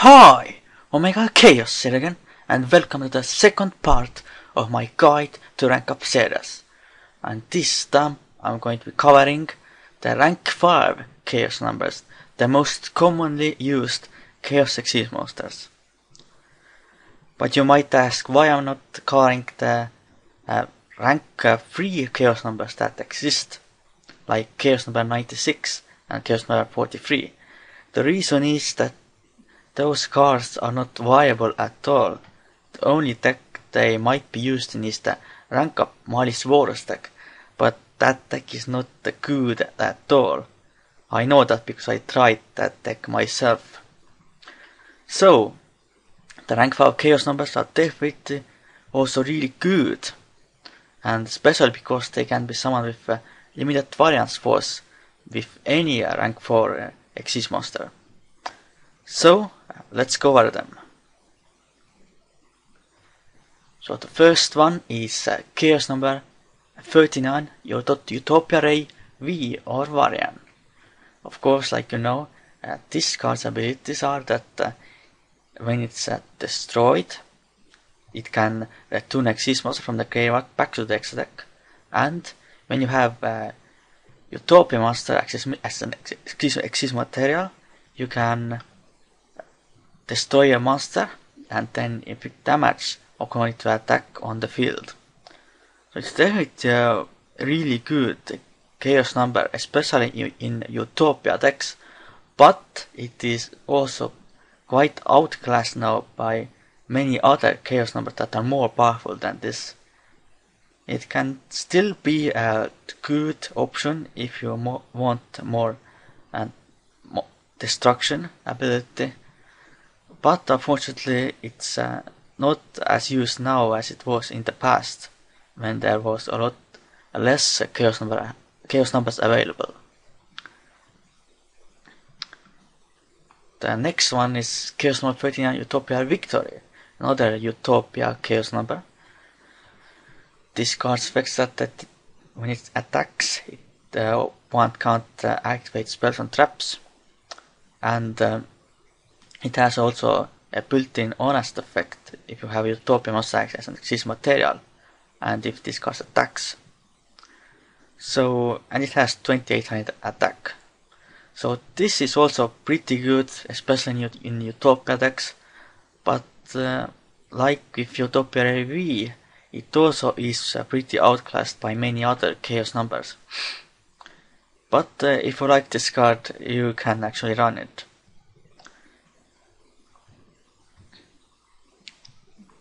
Hi! Oh my god, Chaos Xyz again, and welcome to the second part of my guide to rank up Cestus. And this time I'm going to be covering the rank 5 chaos numbers, the most commonly used Chaos Xyz monsters. But you might ask why I'm not covering the rank 3 chaos numbers that exist, like chaos number 96 and chaos number 43. The reason is that those cards are not viable at all. The only deck they might be used in is the rank up Malice Walrus deck, but that deck is not good at all. I know that because I tried that deck myself. So, the rank 5 chaos numbers are definitely also really good, and especially because they can be summoned with a limited variance force with any rank 4 Xyz monster. So, let's go over them. So the first one is chaos number 39, Utopia Ray V or Varian. Of course, like you know, this card's abilities are that when it's destroyed, it can return Xyz monster from the graveyard back to the extra deck. And when you have Utopia monster as an Xyz material, you can destroy a monster and then inflict damage according to attack on the field. So it's definitely a really good chaos number, especially in Utopia decks, but it is also quite outclassed now by many other chaos numbers that are more powerful than this. It can still be a good option if you want more destruction ability, but unfortunately it's not as used now as it was in the past, when there was a lot less chaos numbers available. The next one is chaos number 39, Utopia Victory, another Utopia chaos number. This card expects that when it attacks, the opponent can't activate spells and traps, and it has also a built-in honest effect if you have Utopia monster as an Xyz material, and if this card attacks. So, and it has 2800 attack. So this is also pretty good, especially in Utopia decks, but like with Utopia V, it also is pretty outclassed by many other chaos numbers. But if you like this card, you can actually run it.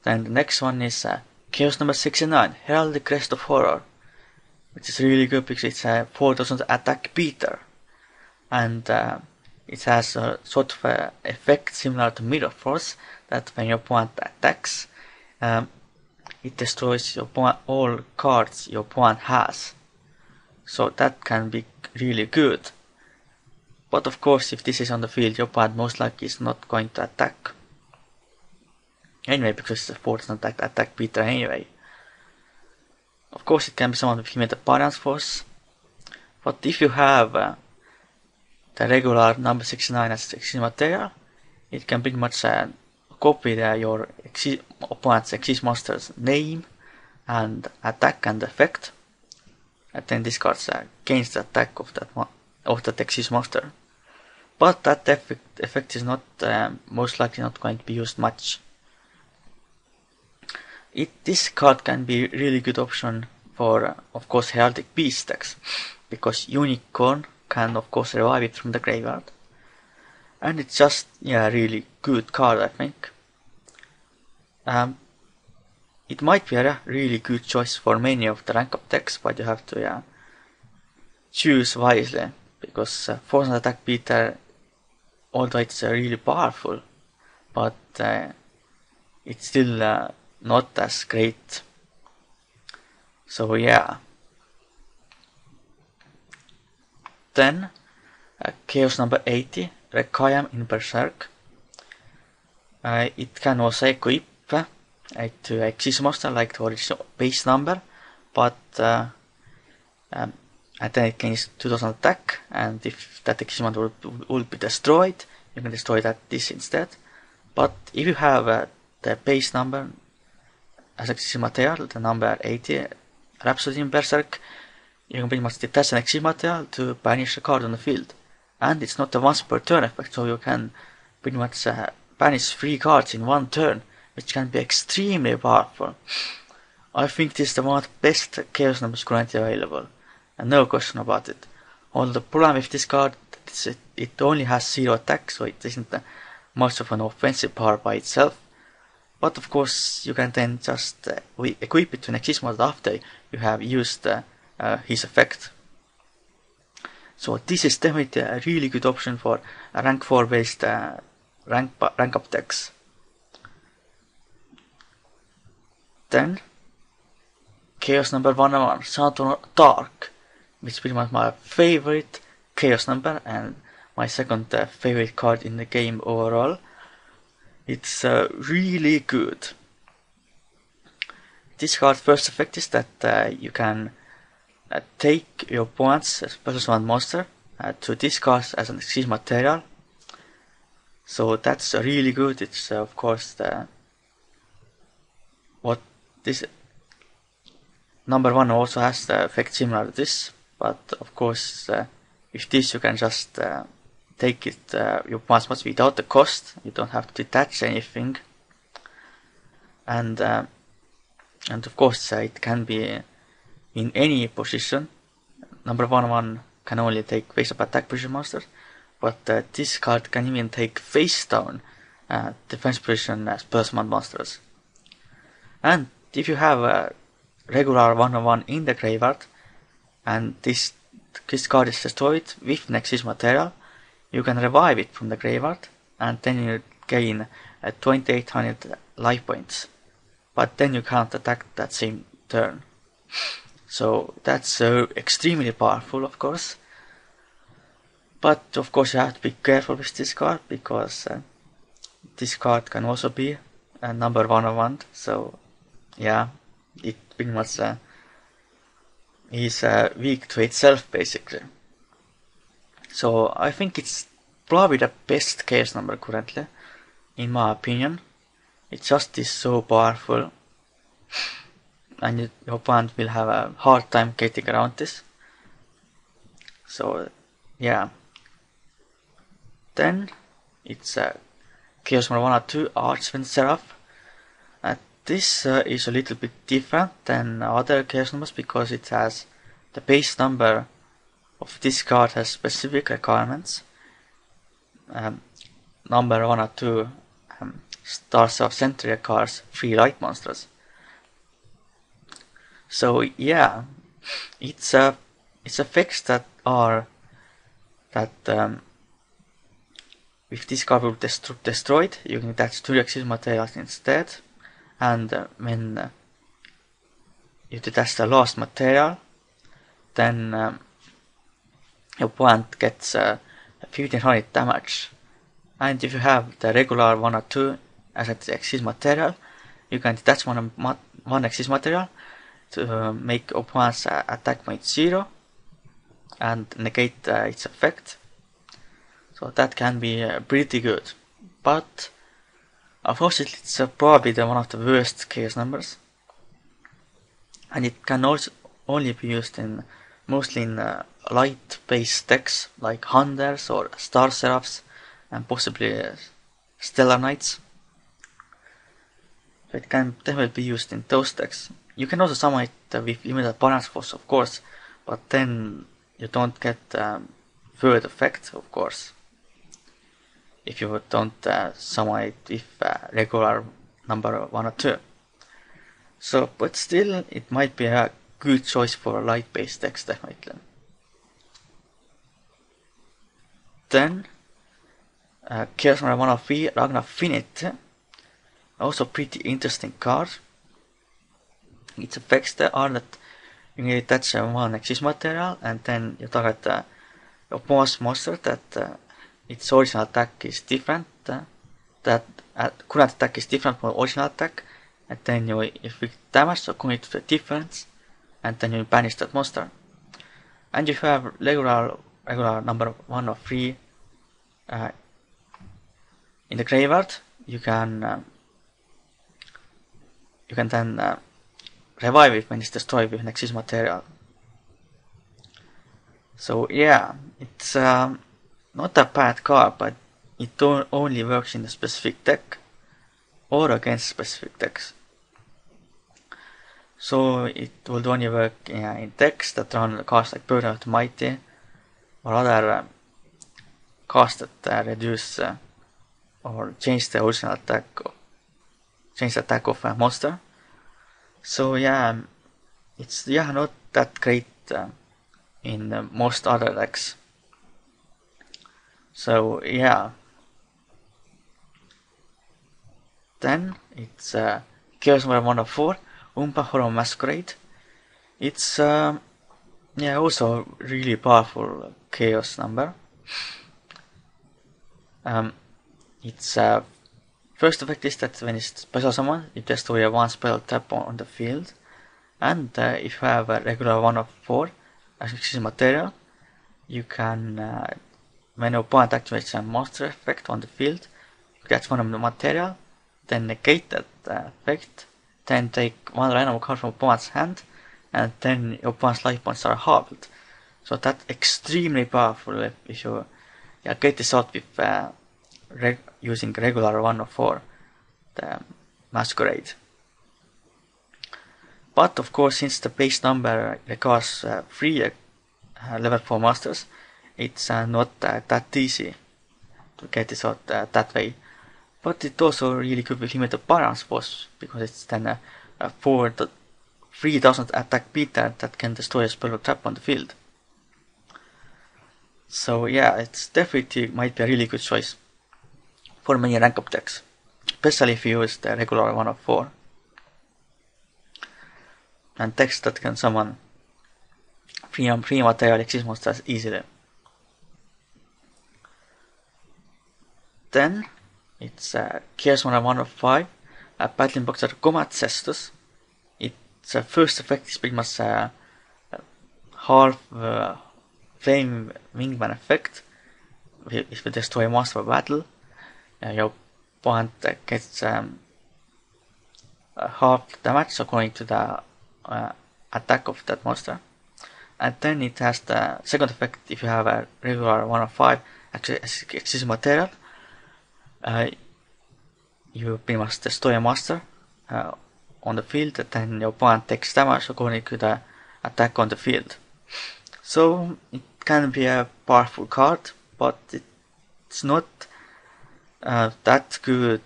Then the next one is chaos number 69, Heraldry Crest of Horror, which is really good because it's a 4000 attack beater, and it has a sort of effect similar to Mirror Force, that when your opponent attacks, it destroys all cards your opponent has. So that can be really good. But of course, if this is on the field, your opponent most likely is not going to attack anyway, because it's a 4000 attack beater anyway. Of course, it can be summoned with limited variance force, but if you have the regular number 69 as Xyz material, it can pretty much copy your opponent's Xyz monster's name and attack and effect, and then discards against the attack of that Xyz monster. But that effect is not most likely not going to be used much. This card can be a really good option for, of course, Heraldic Beast decks, because Unicorn can, of course, revive it from the graveyard. And it's just, a really good card, I think. It might be a really good choice for many of the rank up decks, but you have to choose wisely, because Force and Attack Beater, although it's really powerful, but it's still not as great. So yeah. Then chaos number 80, Requiem in Berserk. It can also equip to Xyz monster like the original base number, but and then it gains 2000 attack, and if that Xyz monster will be destroyed, you can destroy this instead. But if you have the base number as exile material, the number 80 Rhapsody in Berserk, you can pretty much detach an exile material to banish a card on the field. And it's not a once per turn effect, so you can pretty much banish 3 cards in 1 turn, which can be extremely powerful. I think this is the one of the best chaos numbers currently available, and no question about it. Although the problem with this card is it only has 0 attack, so it isn't much of an offensive power by itself. But of course, you can then just equip it to an exist mode after you have used his effect. So this is definitely a really good option for rank 4 based rank up decks. Then Chaos number 101, Saturn Dark, which is pretty much my favorite Chaos number and my second favorite card in the game overall. It's really good. This card's first effect is that you can take your opponent's special summon monster to discard as an exist material. So that's really good. It's of course what this number 1 also has the effect similar to this, but of course with this you can just take it your opponent's monster without the cost. You don't have to detach anything, and of course it can be in any position. Number 1/1 can only take face up attack position monsters, but this card can even take face down defense position special summon monsters. And if you have a regular 1/1 in the graveyard and this card is destroyed with Nexus material, you can revive it from the graveyard and then you gain 2800 life points, but then you can't attack that same turn. So that's extremely powerful, of course. But of course you have to be careful with this card, because this card can also be a number 1/1. So yeah, it pretty much is weak to itself basically. So I think it's probably the best chaos number currently, in my opinion. It just is so powerful, and your opponent will have a hard time getting around this. So yeah. Then it's Chaos number 102, Archfiend Seraph. This is a little bit different than other Chaos numbers because it has the base number of this card has specific requirements. Number 102 Stars of Century requires 3 light monsters. So yeah, it's effects that are if this card will be destroyed, you can attach 2 exist materials instead, and when you detach the last material, then your opponent gets 1500 damage. And if you have the regular 1 or 2 as an exist material, you can detach one exist material to make opponent's attack point 0 and negate its effect. So that can be pretty good, but unfortunately it's probably one of the worst chaos numbers, and it can also only be used mostly in light based decks like Hunters or Star Seraphs and possibly Stellar Knights. So it can definitely be used in those decks. You can also summon it with limited balance force, of course, but then you don't get third effect, of course, if you don't summon it with regular number 1 or 2. So, but still, it might be a good choice for light based decks, definitely. Then Chaos number 103, Ragnafinity, also pretty interesting card. Its effects are that you can attach one exist material and then you target your opponent's monster that its original attack is different, that current attack is different from the original attack, and then you inflict damage, so commit to the difference, and then you banish that monster. And if you have regular number 1 or 3 in the graveyard, you can then revive it when it's destroyed with an Xyz material. So yeah, it's not a bad card, but it only works in a specific deck or against specific decks. So it would only work in decks that run cards like Burden of the Mighty or other cards that reduce or change the original attack, change the attack of a monster. So yeah, it's not that great in most other decks. So yeah. Then it's Chaos number 1 of 4, Umbral Masquerade. It's also really powerful Chaos number. Its first effect is that when it's special summon, you destroy a 1 spell tap on the field, and if you have a regular 1 of 4 as Xyz material, you can, when your opponent activates a monster effect on the field, that's one of the material, then negate that effect, then take 1 random card from opponent's hand, and then your opponent's life points are halved. So that's extremely powerful if you get this out with using regular 1 of 4, the Masquerade. But of course, since the base number requires 3 level 4 monsters, it's not that easy to get this out that way. But it's also really good with limited balance boss, because it's then a 3000 attack beater that can destroy a spell or trap on the field. So yeah, it's definitely might be a really good choice for many rank up decks, especially if you use the regular 1 of 4. And decks that can summon free material Xyz monsters easily. Then it's Chaos 1 of 5, a Battlin boxer Comet Cestus. Its first effect is pretty much a half flame wingman effect. If you destroy a monster of battle, your opponent gets half damage according to the attack of that monster. And then it has the second effect if you have a regular 1 of 5 Xyz material. You pretty much destroy a monster on the field, and then your opponent takes damage according to the attack on the field. So it can be a powerful card, but it's not that good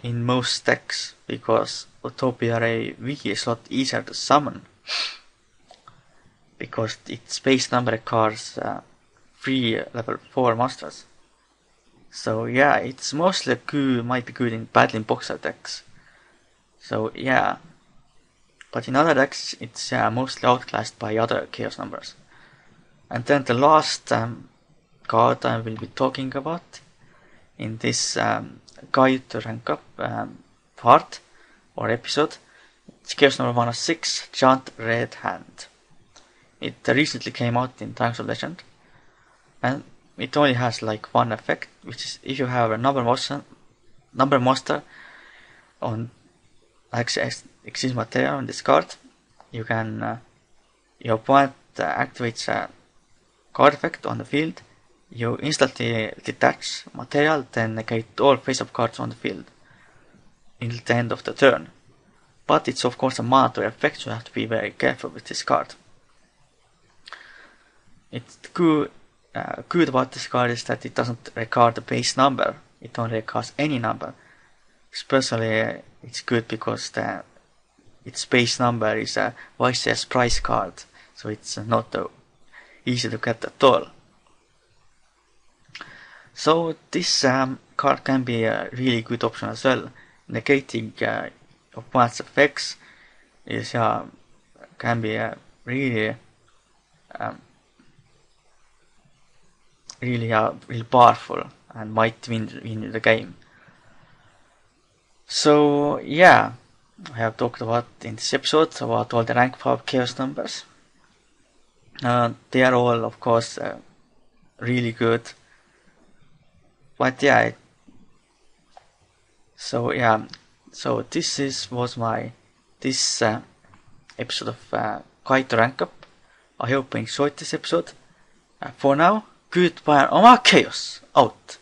in most decks, because Utopia Wiki is a lot easier to summon, because its base number requires 3 level 4 monsters. So yeah, it's mostly might be good in Battlin boxer decks. So yeah, but in other decks it's mostly outclassed by other Chaos numbers. And then the last card I will be talking about in this guide to rank up part or episode, it's Chaos number 1 of 6, Giant Red Hand. It recently came out in Times of Legend, and it only has like 1 effect, which is if you have a number monster on Xyz material on this card, you can your opponent activates a card effect on the field, you instantly detach material, then negate all face-up cards on the field until the end of the turn. But it's of course a mandatory effect, so you have to be very careful with this card. It's good about this card is that it doesn't record the base number, it only records any number. Especially it's good because its base number is a Vice's price card, so it's not easy to get at all. So this card can be a really good option as well. Negating opponent's effects is can be really powerful and might win the game. So yeah, I have talked about in this episode about all the rank 5 Chaos numbers. They are all of course really good, but yeah, So yeah, so was my episode of Guide to Rank Up. I hope you enjoyed this episode. For now, goodbye and oma chaos out.